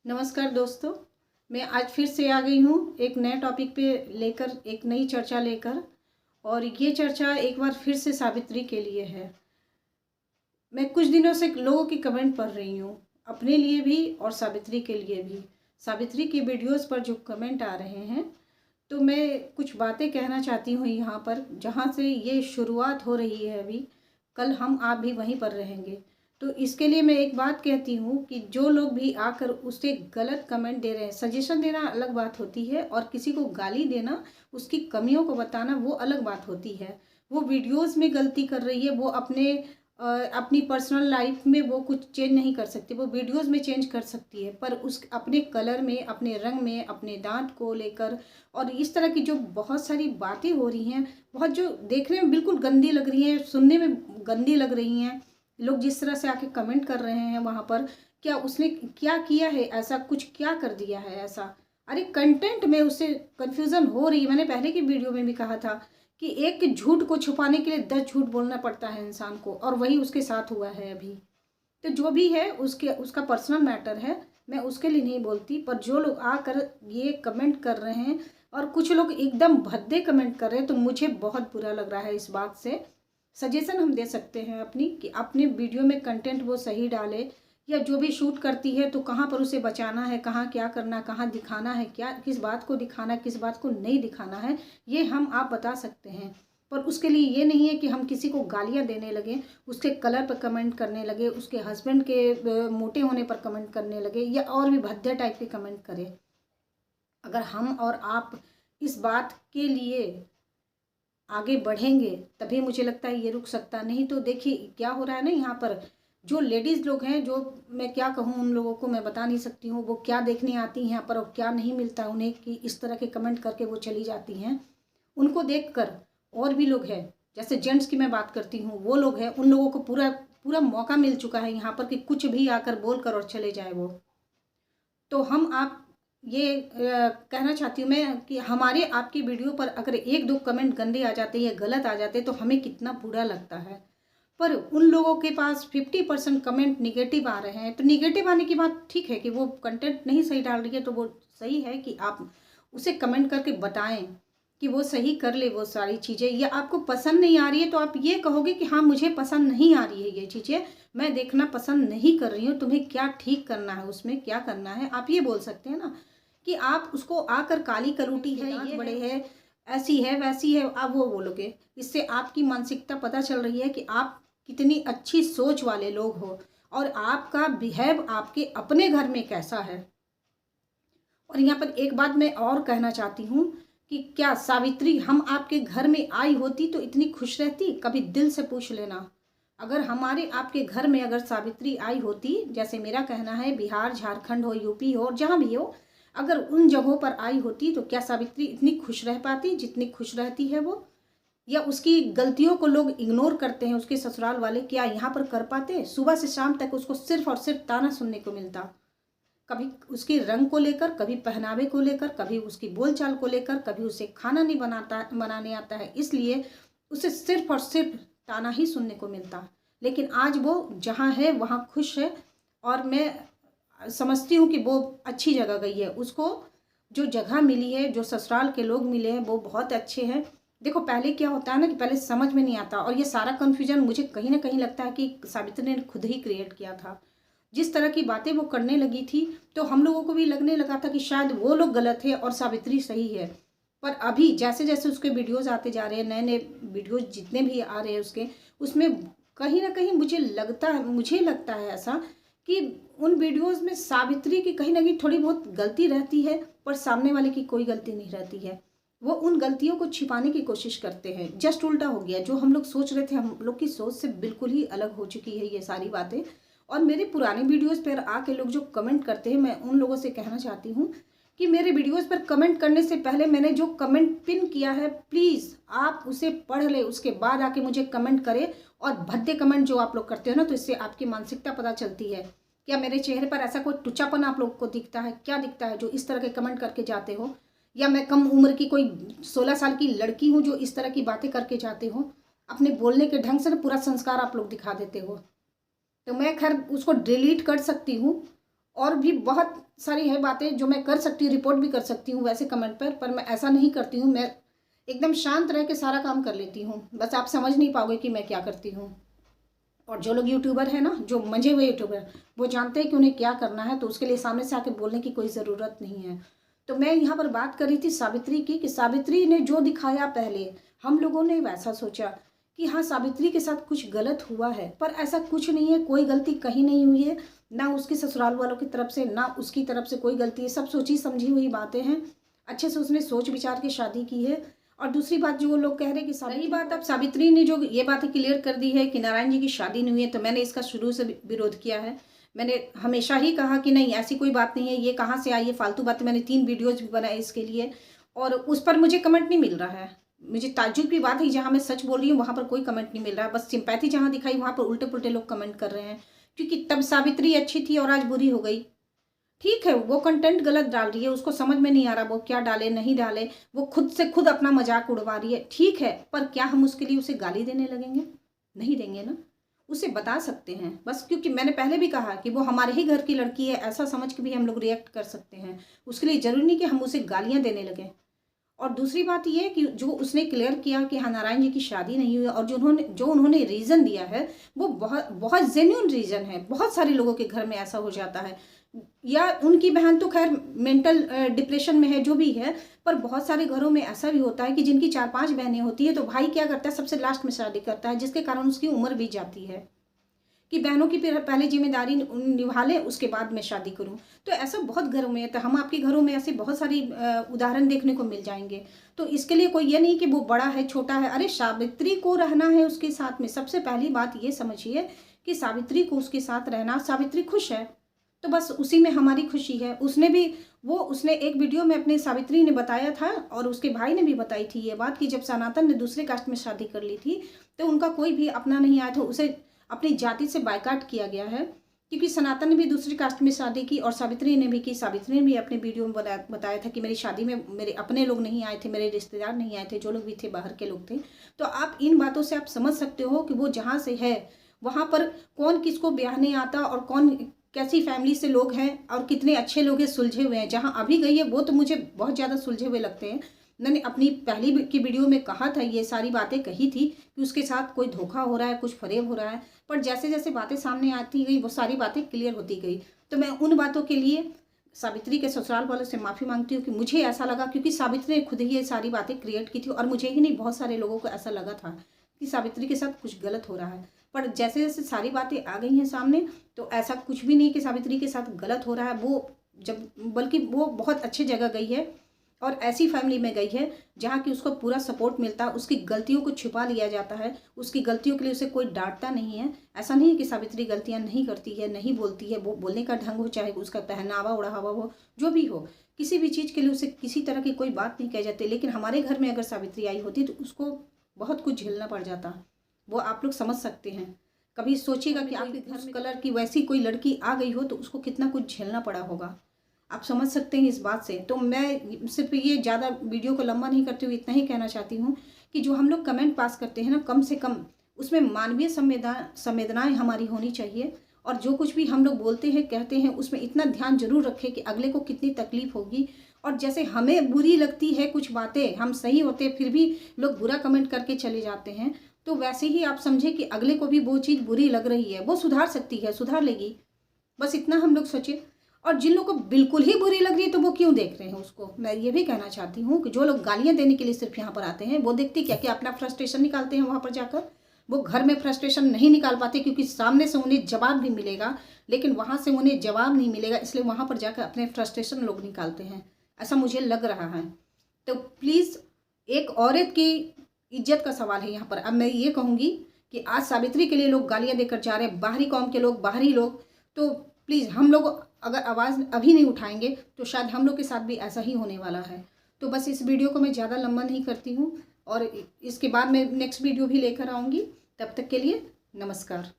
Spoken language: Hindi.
नमस्कार दोस्तों, मैं आज फिर से आ गई हूँ एक नए टॉपिक पे लेकर, एक नई चर्चा लेकर। और ये चर्चा एक बार फिर से सावित्री के लिए है। मैं कुछ दिनों से लोगों की कमेंट पढ़ रही हूँ, अपने लिए भी और सावित्री के लिए भी। सावित्री की वीडियोस पर जो कमेंट आ रहे हैं, तो मैं कुछ बातें कहना चाहती हूँ यहाँ पर, जहाँ से ये शुरुआत हो रही है। अभी कल हम आप भी वहीं पर रहेंगे। तो इसके लिए मैं एक बात कहती हूँ कि जो लोग भी आकर उसे गलत कमेंट दे रहे हैं, सजेशन देना अलग बात होती है, और किसी को गाली देना, उसकी कमियों को बताना, वो अलग बात होती है। वो वीडियोस में गलती कर रही है, वो अपनी पर्सनल लाइफ में वो कुछ चेंज नहीं कर सकती, वो वीडियोस में चेंज कर सकती है, पर उस अपने कलर में, अपने रंग में, अपने दांत को लेकर और इस तरह की जो बहुत सारी बातें हो रही हैं, बहुत जो देखने में बिल्कुल गंदी लग रही हैं, सुनने में गंदी लग रही हैं। लोग जिस तरह से आके कमेंट कर रहे हैं वहाँ पर, क्या उसने क्या किया है ऐसा, कुछ क्या कर दिया है ऐसा। अरे कंटेंट में उससे कन्फ्यूज़न हो रही है। मैंने पहले की वीडियो में भी कहा था कि एक झूठ को छुपाने के लिए 10 झूठ बोलना पड़ता है इंसान को, और वही उसके साथ हुआ है अभी। तो जो भी है उसका पर्सनल मैटर है, मैं उसके लिए नहीं बोलती। पर जो लोग आकर ये कमेंट कर रहे हैं, और कुछ लोग एकदम भद्दे कमेंट कर रहे हैं, तो मुझे बहुत बुरा लग रहा है इस बात से। सजेशन हम दे सकते हैं अपनी, कि अपने वीडियो में कंटेंट वो सही डाले, या जो भी शूट करती है तो कहाँ पर उसे बचाना है, कहाँ क्या करना, कहाँ दिखाना है, क्या किस बात को दिखाना है, किस बात को नहीं दिखाना है, ये हम आप बता सकते हैं। पर उसके लिए ये नहीं है कि हम किसी को गालियाँ देने लगे, उसके कलर पर कमेंट करने लगे, उसके हस्बैंड के मोटे होने पर कमेंट करने लगे, या और भी भद्दे टाइप के कमेंट करें। अगर हम और आप इस बात के लिए आगे बढ़ेंगे तभी मुझे लगता है ये रुक सकता। नहीं तो देखिए क्या हो रहा है ना, यहाँ पर जो लेडीज़ लोग हैं, जो मैं क्या कहूँ, उन लोगों को मैं बता नहीं सकती हूँ वो क्या देखने आती हैं यहाँ पर और क्या नहीं मिलता उन्हें, कि इस तरह के कमेंट करके वो चली जाती हैं। उनको देखकर और भी लोग हैं, जैसे जेंट्स की मैं बात करती हूँ, वो लोग हैं, उन लोगों को पूरा पूरा मौका मिल चुका है यहाँ पर कि कुछ भी आकर बोल कर और चले जाए वो। तो हम आप ये कहना चाहती हूँ मैं कि हमारे आपकी वीडियो पर अगर एक दो कमेंट गंदे आ जाते या गलत आ जाते तो हमें कितना बुरा लगता है। पर उन लोगों के पास 50% कमेंट निगेटिव आ रहे हैं, तो निगेटिव आने की बात ठीक है कि वो कंटेंट नहीं सही डाल रही है, तो वो सही है कि आप उसे कमेंट करके बताएं कि वो सही कर ले वो सारी चीज़ें। या आपको पसंद नहीं आ रही है तो आप ये कहोगे कि हाँ मुझे पसंद नहीं आ रही है ये चीज़ें, मैं देखना पसंद नहीं कर रही हूँ, तुम्हें क्या ठीक करना है, उसमें क्या करना है, आप ये बोल सकते हैं ना। कि आप उसको आकर काली कलूटी है, ये बड़े है, ऐसी है वैसी है, आप वो बोलोगे। इससे आपकी मानसिकता पता चल रही है कि आप कितनी अच्छी सोच वाले लोग हो, और आपका बिहेव आपके अपने घर में कैसा है। और यहाँ पर एक बात मैं और कहना चाहती हूँ कि क्या सावित्री हम आपके घर में आई होती तो इतनी खुश रहती? कभी दिल से पूछ लेना। अगर हमारे आपके घर में अगर सावित्री आई होती, जैसे मेरा कहना है बिहार, झारखंड हो, यूपी हो, जहाँ भी हो, अगर उन जगहों पर आई होती तो क्या सावित्री इतनी खुश रह पाती जितनी खुश रहती है वो? या उसकी गलतियों को लोग इग्नोर करते हैं, उसके ससुराल वाले, क्या यहाँ पर कर पाते? सुबह से शाम तक उसको सिर्फ और सिर्फ ताना सुनने को मिलता। कभी उसके रंग को लेकर, कभी पहनावे को लेकर, कभी उसकी बोलचाल को लेकर, कभी उसे खाना नहीं बनाने आता है, इसलिए उसे सिर्फ और सिर्फ ताना ही सुनने को मिलता। लेकिन आज वो जहाँ है वहाँ खुश है, और मैं समझती हूँ कि वो अच्छी जगह गई है। उसको जो जगह मिली है, जो ससुराल के लोग मिले हैं, वो बहुत अच्छे हैं। देखो पहले क्या होता है ना, कि पहले समझ में नहीं आता, और ये सारा कन्फ्यूजन मुझे कहीं ना कहीं लगता है कि सावित्री ने खुद ही क्रिएट किया था। जिस तरह की बातें वो करने लगी थी, तो हम लोगों को भी लगने लगा था कि शायद वो लोग गलत है और सावित्री सही है। पर अभी जैसे जैसे उसके वीडियोस आते जा रहे हैं, नए नए वीडियोस जितने भी आ रहे हैं उसके, उसमें कहीं ना कहीं मुझे लगता है ऐसा कि उन वीडियोस में सावित्री की कहीं ना कहीं थोड़ी बहुत गलती रहती है, पर सामने वाले की कोई गलती नहीं रहती है। वो उन गलतियों को छिपाने की कोशिश करते हैं। जस्ट उल्टा हो गया, जो हम लोग सोच रहे थे, हम लोग की सोच से बिल्कुल ही अलग हो चुकी है ये सारी बातें। और मेरे पुराने वीडियोस पर आके लोग जो कमेंट करते हैं, मैं उन लोगों से कहना चाहती हूँ कि मेरे वीडियोस पर कमेंट करने से पहले मैंने जो कमेंट पिन किया है, प्लीज़ आप उसे पढ़ ले, उसके बाद आके मुझे कमेंट करें। और भद्दे कमेंट जो आप लोग करते हो ना, तो इससे आपकी मानसिकता पता चलती है। क्या मेरे चेहरे पर ऐसा कोई टुच्चापन आप लोग को दिखता है? क्या दिखता है जो इस तरह के कमेंट करके जाते हो? या मैं कम उम्र की कोई 16 साल की लड़की हूँ जो इस तरह की बातें करके जाते हो? अपने बोलने के ढंग से ना पूरा संस्कार आप लोग दिखा देते हो। तो मैं खैर उसको डिलीट कर सकती हूँ, और भी बहुत सारी है बातें जो मैं कर सकती हूँ, रिपोर्ट भी कर सकती हूँ वैसे कमेंट पर मैं ऐसा नहीं करती हूँ। मैं एकदम शांत रह के सारा काम कर लेती हूँ, बस आप समझ नहीं पाओगे कि मैं क्या करती हूँ। और जो लोग यूट्यूबर है ना, जो मंजे हुए यूट्यूबर, वो जानते हैं कि उन्हें क्या करना है, तो उसके लिए सामने से आके बोलने की कोई ज़रूरत नहीं है। तो मैं यहाँ पर बात कर रही थी सावित्री की, कि सावित्री ने जो दिखाया पहले, हम लोगों ने वैसा सोचा कि हाँ सावित्री के साथ कुछ गलत हुआ है, पर ऐसा कुछ नहीं है। कोई गलती कहीं नहीं हुई है, ना उसके ससुराल वालों की तरफ से ना उसकी तरफ से कोई गलती है। सब सोची समझी हुई बातें हैं, अच्छे से उसने सोच विचार के शादी की है। और दूसरी बात, जो वो लोग कह रहे हैं कि रही बात, अब सावित्री ने जो ये बातें क्लियर कर दी है कि नारायण जी की शादी नहीं हुई है, तो मैंने इसका शुरू से विरोध किया है। मैंने हमेशा ही कहा कि नहीं, ऐसी कोई बात नहीं है, ये कहाँ से आई है फालतू बातें। मैंने 3 वीडियोज भी बनाए इसके लिए, और उस पर मुझे कमेंट नहीं मिल रहा है। मुझे ताज्जुब की बात है, जहाँ मैं सच बोल रही हूँ वहाँ पर कोई कमेंट नहीं मिल रहा है। बस सिंपैथी जहाँ दिखाई वहाँ पर उल्टे पुल्टे लोग कमेंट कर रहे हैं, क्योंकि तब सावित्री अच्छी थी और आज बुरी हो गई। ठीक है, वो कंटेंट गलत डाल रही है, उसको समझ में नहीं आ रहा वो क्या डाले नहीं डाले, वो खुद से खुद अपना मजाक उड़वा रही है, ठीक है। पर क्या हम उसके लिए उसे गाली देने लगेंगे? नहीं देंगे ना, उसे बता सकते हैं बस। क्योंकि मैंने पहले भी कहा कि वो हमारे ही घर की लड़की है, ऐसा समझ के भी हम लोग रिएक्ट कर सकते हैं। उसके लिए जरूरी नहीं कि हम उसे गालियां देने लगें। और दूसरी बात ये कि जो उसने क्लियर किया कि हाँ नारायण जी की शादी नहीं हुई, और जो उन्होंने रीज़न दिया है वो बहुत बहुत जेन्युइन रीज़न है। बहुत सारे लोगों के घर में ऐसा हो जाता है, या उनकी बहन तो खैर मेंटल डिप्रेशन में है, जो भी है, पर बहुत सारे घरों में ऐसा भी होता है कि जिनकी 4-5 बहनें होती है, तो भाई क्या करता है, सबसे लास्ट में शादी करता है, जिसके कारण उसकी उम्र भी जाती है कि बहनों की पहले जिम्मेदारी निभा ले, उसके बाद मैं शादी करूं। तो ऐसा बहुत घरों में है, तो हम आपके घरों में ऐसे बहुत सारी उदाहरण देखने को मिल जाएंगे। तो इसके लिए कोई ये नहीं कि वो बड़ा है छोटा है। अरे सावित्री को रहना है उसके साथ में। सबसे पहली बात ये समझिए कि सावित्री को उसके साथ रहना, सावित्री खुश है तो बस उसी में हमारी खुशी है। उसने एक वीडियो में अपने सावित्री ने बताया था, और उसके भाई ने भी बताई थी ये बात, कि जब सनातन ने दूसरे कास्ट में शादी कर ली थी तो उनका कोई भी अपना नहीं आया था, उसे अपनी जाति से बायकाट किया गया है। क्योंकि सनातन ने भी दूसरी कास्ट में शादी की और सावित्री ने भी की। सावित्री ने भी अपने वीडियो में बताया था कि मेरी शादी में मेरे अपने लोग नहीं आए थे, मेरे रिश्तेदार नहीं आए थे, जो लोग भी थे बाहर के लोग थे। तो आप इन बातों से आप समझ सकते हो कि वो जहाँ से है वहाँ पर कौन किसको ब्याह नहीं आता, और कौन कैसी फैमिली से लोग हैं, और कितने अच्छे लोग हैं, सुलझे हुए हैं। जहाँ अभी गई है वो तो मुझे बहुत ज़्यादा सुलझे हुए लगते हैं। मैंने अपनी पहली की वीडियो में कहा था, ये सारी बातें कही थी कि उसके साथ कोई धोखा हो रहा है, कुछ फरेब हो रहा है, पर जैसे जैसे बातें सामने आती गई वो सारी बातें क्लियर होती गई। तो मैं उन बातों के लिए सावित्री के ससुराल वालों से माफ़ी मांगती हूँ कि मुझे ऐसा लगा, क्योंकि सावित्री ने खुद ही ये सारी बातें क्रिएट की थी, और मुझे ही नहीं बहुत सारे लोगों को ऐसा लगा था कि सावित्री के साथ कुछ गलत हो रहा है। पर जैसे जैसे सारी बातें आ गई हैं सामने, तो ऐसा कुछ भी नहीं कि सावित्री के साथ गलत हो रहा है। बल्कि वो बहुत अच्छी जगह गई है, और ऐसी फैमिली में गई है जहाँ की उसको पूरा सपोर्ट मिलता है। उसकी गलतियों को छुपा लिया जाता है, उसकी गलतियों के लिए उसे कोई डांटता नहीं है। ऐसा नहीं है कि सावित्री गलतियाँ नहीं करती है, नहीं बोलती है। वो बोलने का ढंग हो, चाहे उसका पहनावा ओढ़ावा हो, जो भी हो, किसी भी चीज़ के लिए उसे किसी तरह की कोई बात नहीं कह जाती। लेकिन हमारे घर में अगर सावित्री आई होती तो उसको बहुत कुछ झेलना पड़ जाता। वो आप लोग समझ सकते हैं। कभी सोचिएगा कि आपके घर में कलर की वैसी कोई लड़की आ गई हो तो उसको कितना कुछ झेलना पड़ा होगा। आप समझ सकते हैं इस बात से। तो मैं सिर्फ ये ज़्यादा वीडियो को लंबा नहीं करती हुई इतना ही कहना चाहती हूँ कि जो हम लोग कमेंट पास करते हैं ना, कम से कम उसमें मानवीय संवेदनाएं हमारी होनी चाहिए। और जो कुछ भी हम लोग बोलते हैं कहते हैं, उसमें इतना ध्यान जरूर रखें कि अगले को कितनी तकलीफ होगी। और जैसे हमें बुरी लगती है कुछ बातें, हम सही होते फिर भी लोग बुरा कमेंट करके चले जाते हैं, तो वैसे ही आप समझें कि अगले को भी वो चीज़ बुरी लग रही है, वो सुधार सकती है, सुधार लेगी। बस इतना हम लोग सोचें। और जिन लोगों को बिल्कुल ही बुरी लग रही है तो वो क्यों देख रहे हैं उसको। मैं ये भी कहना चाहती हूँ कि जो लोग गालियाँ देने के लिए सिर्फ यहाँ पर आते हैं, वो देखते क्या कि अपना फ्रस्ट्रेशन निकालते हैं वहाँ पर जाकर। वो घर में फ्रस्ट्रेशन नहीं निकाल पाते, क्योंकि सामने से उन्हें जवाब भी मिलेगा, लेकिन वहाँ से उन्हें जवाब नहीं मिलेगा, इसलिए वहाँ पर जाकर अपने फ्रस्ट्रेशन लोग निकालते हैं। ऐसा मुझे लग रहा है। तो प्लीज़, एक औरत की इज्जत का सवाल है यहाँ पर। अब मैं ये कहूँगी कि आज सावित्री के लिए लोग गालियाँ देकर जा रहे हैं, बाहरी कौम के लोग, बाहरी लोग। तो प्लीज़, हम लोग अगर आवाज़ अभी नहीं उठाएंगे तो शायद हम लोग के साथ भी ऐसा ही होने वाला है। तो बस इस वीडियो को मैं ज़्यादा लंबा नहीं करती हूँ, और इसके बाद मैं नेक्स्ट वीडियो भी लेकर आऊँगी। तब तक के लिए नमस्कार।